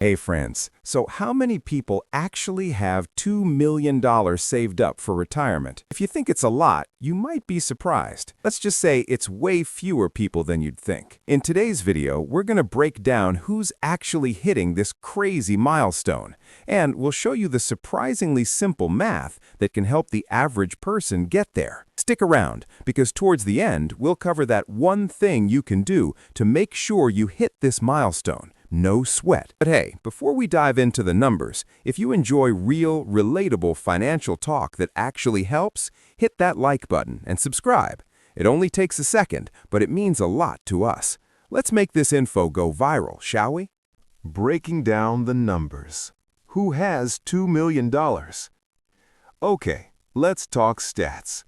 Hey friends, so how many people actually have $2 million saved up for retirement? If you think it's a lot, you might be surprised. Let's just say it's way fewer people than you'd think. In today's video, we're going to break down who's actually hitting this crazy milestone, and we'll show you the surprisingly simple math that can help the average person get there. Stick around, because towards the end, we'll cover that one thing you can do to make sure you hit this milestone. No sweat. But hey, before we dive into the numbers, if you enjoy real, relatable financial talk that actually helps, hit that like button and subscribe. It only takes a second, but it means a lot to us. Let's make this info go viral, shall we? Breaking down the numbers. Who has $2 million? Okay, let's talk stats.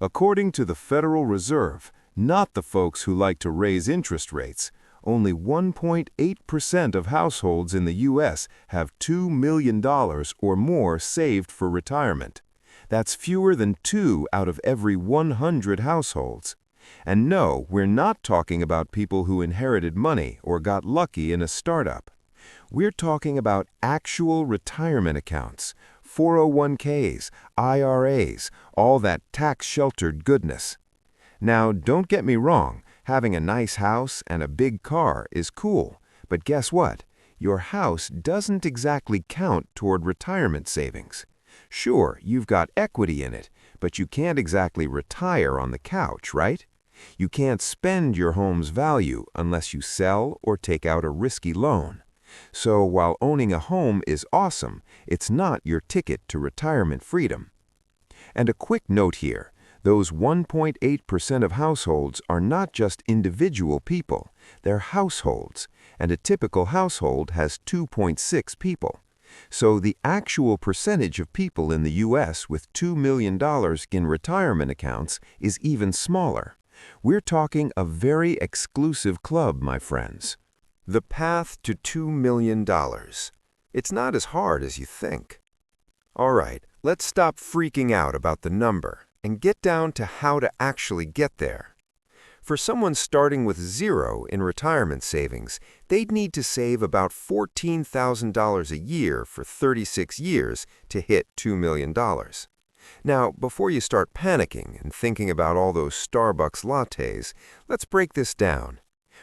According to the Federal Reserve, not the folks who like to raise interest rates, only 1.8% of households in the U.S. have $2 million or more saved for retirement. That's fewer than 2 out of every 100 households. And no, we're not talking about people who inherited money or got lucky in a startup. We're talking about actual retirement accounts, 401ks, IRAs, all that tax-sheltered goodness. Now, don't get me wrong. Having a nice house and a big car is cool, but guess what? Your house doesn't exactly count toward retirement savings. Sure, you've got equity in it, but you can't exactly retire on the couch, right? You can't spend your home's value unless you sell or take out a risky loan. So while owning a home is awesome, it's not your ticket to retirement freedom. And a quick note here. Those 1.8% of households are not just individual people, they're households, and a typical household has 2.6 people. So the actual percentage of people in the U.S. with $2 million in retirement accounts is even smaller. We're talking a very exclusive club, my friends. The path to $2 million. It's not as hard as you think. All right, let's stop freaking out about the number and get down to how to actually get there. For someone starting with zero in retirement savings, they'd need to save about $14,000 a year for 36 years to hit $2 million. Now, before you start panicking and thinking about all those Starbucks lattes, let's break this down.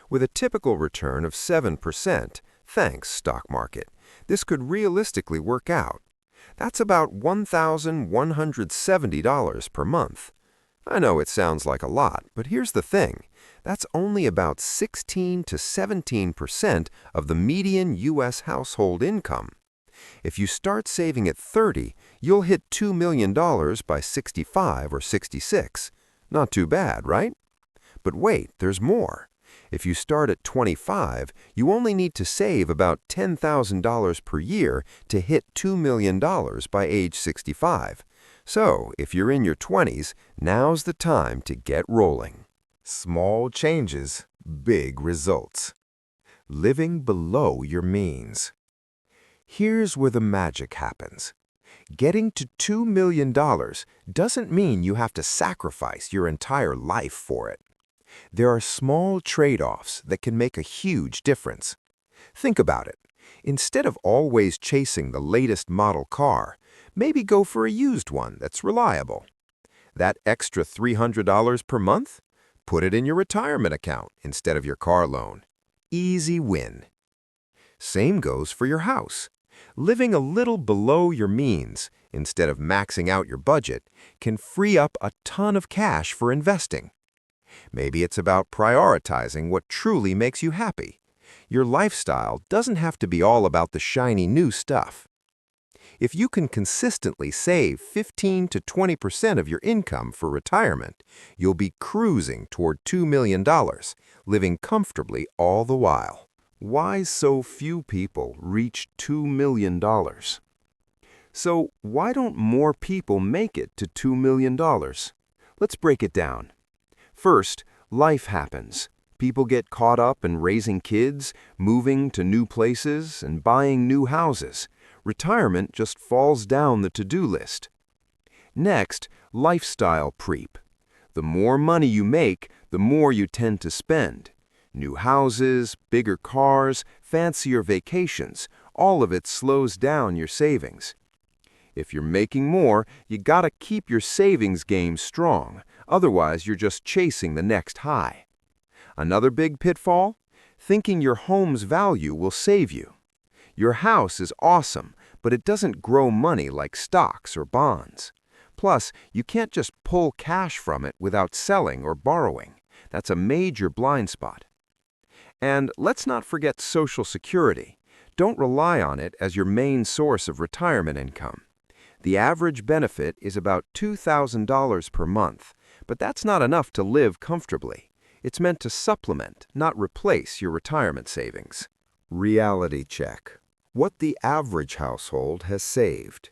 With a typical return of 7%, thanks, stock market, this could realistically work out. That's about $1,170 per month. I know it sounds like a lot, but here's the thing. That's only about 16 to 17% of the median U.S. household income. If you start saving at 30, you'll hit $2 million by 65 or 66. Not too bad, right? But wait, there's more. If you start at 25, you only need to save about $10,000 per year to hit $2 million by age 65. So, if you're in your 20s, now's the time to get rolling. Small changes, big results. Living below your means. Here's where the magic happens. Getting to $2 million doesn't mean you have to sacrifice your entire life for it. There are small trade-offs that can make a huge difference. Think about it. Instead of always chasing the latest model car, maybe go for a used one that's reliable. That extra $300 per month? Put it in your retirement account instead of your car loan. Easy win. Same goes for your house. Living a little below your means, instead of maxing out your budget, can free up a ton of cash for investing. Maybe it's about prioritizing what truly makes you happy. Your lifestyle doesn't have to be all about the shiny new stuff. If you can consistently save 15 to 20% of your income for retirement, you'll be cruising toward $2 million, living comfortably all the while. Why so few people reach $2 million? So why don't more people make it to $2 million? Let's break it down. First, life happens. People get caught up in raising kids, moving to new places, and buying new houses. Retirement just falls down the to-do list. Next, lifestyle creep. The more money you make, the more you tend to spend. New houses, bigger cars, fancier vacations, all of it slows down your savings. If you're making more, you gotta keep your savings game strong, otherwise you're just chasing the next high. Another big pitfall? Thinking your home's value will save you. Your house is awesome, but it doesn't grow money like stocks or bonds. Plus, you can't just pull cash from it without selling or borrowing. That's a major blind spot. And let's not forget Social Security. Don't rely on it as your main source of retirement income. The average benefit is about $2,000 per month, but that's not enough to live comfortably. It's meant to supplement, not replace your retirement savings. Reality check. What the average household has saved.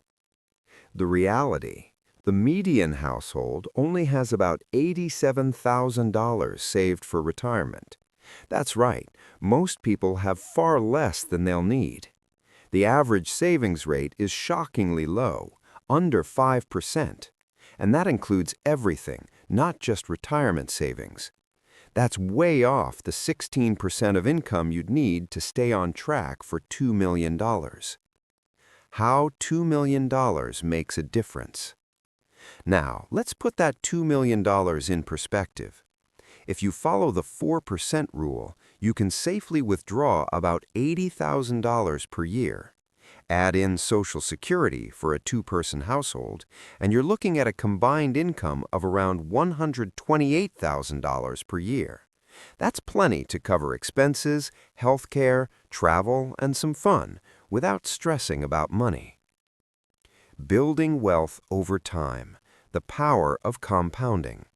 The reality: the median household only has about $87,000 saved for retirement. That's right, most people have far less than they'll need. The average savings rate is shockingly low, under 5%, and that includes everything, not just retirement savings. That's way off the 16% of income you'd need to stay on track for $2 million. How $2 million makes a difference. Now, let's put that $2 million in perspective. If you follow the 4% rule, you can safely withdraw about $80,000 per year. Add in Social Security for a two-person household, and you're looking at a combined income of around $128,000 per year. That's plenty to cover expenses, health care, travel, and some fun without stressing about money. Building wealth over time, the power of compounding.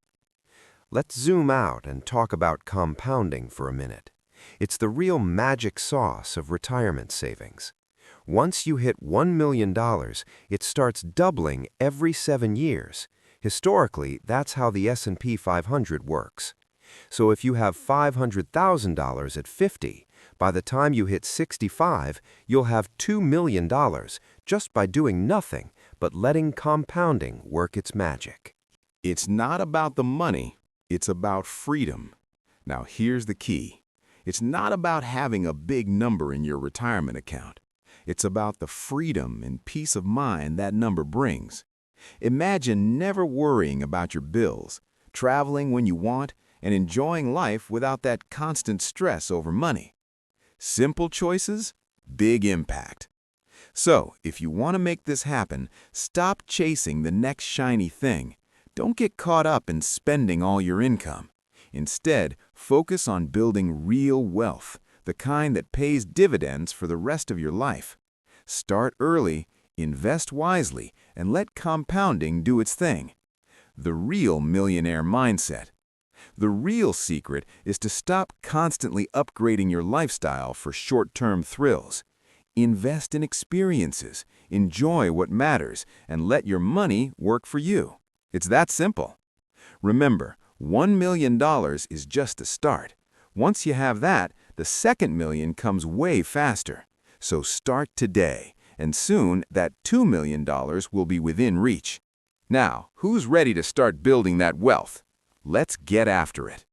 Let's zoom out and talk about compounding for a minute. It's the real magic sauce of retirement savings. Once you hit $1 million, it starts doubling every 7 years. Historically, that's how the S&P 500 works. So if you have $500,000 at 50, by the time you hit 65, you'll have $2 million just by doing nothing but letting compounding work its magic. It's not about the money, it's about freedom. Now here's the key. It's not about having a big number in your retirement account. It's about the freedom and peace of mind that number brings. Imagine never worrying about your bills, traveling when you want, and enjoying life without that constant stress over money. Simple choices, big impact. So, if you want to make this happen, stop chasing the next shiny thing. Don't get caught up in spending all your income. Instead, focus on building real wealth, the kind that pays dividends for the rest of your life. Start early, invest wisely, and let compounding do its thing. The real millionaire mindset. The real secret is to stop constantly upgrading your lifestyle for short-term thrills. Invest in experiences, enjoy what matters, and let your money work for you. It's that simple. Remember, $1 million is just a start. Once you have that, the second million comes way faster. So start today, and soon that $2 million will be within reach. Now, who's ready to start building that wealth? Let's get after it.